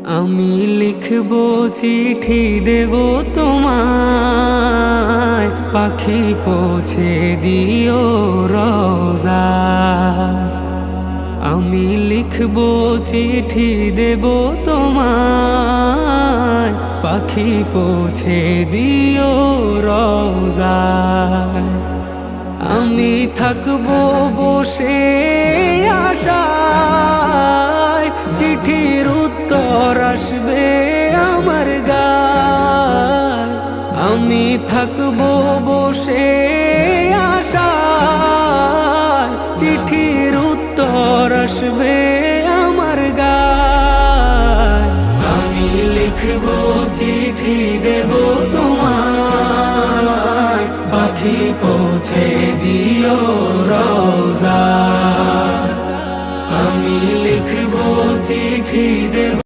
আমি লিখবো চিঠি দেব তোমায়, পাখি পৌঁছে দিও রোজায়। আমি লিখবো চিঠি দেব তোমায়, পাখি পৌঁছে দিও রোজায়। আমি থাকবো বসে আশায়, চিঠির উত্তর আসবে আমার গায়। আমি থাকবো বসে আশায়, চিঠির উত্তর আসবে আমার গায়। আমি লিখবো চিঠি দেব তোমায়, পাখি পৌঁছে দিও রোজায়। আমি লিখবো চিঠি দেব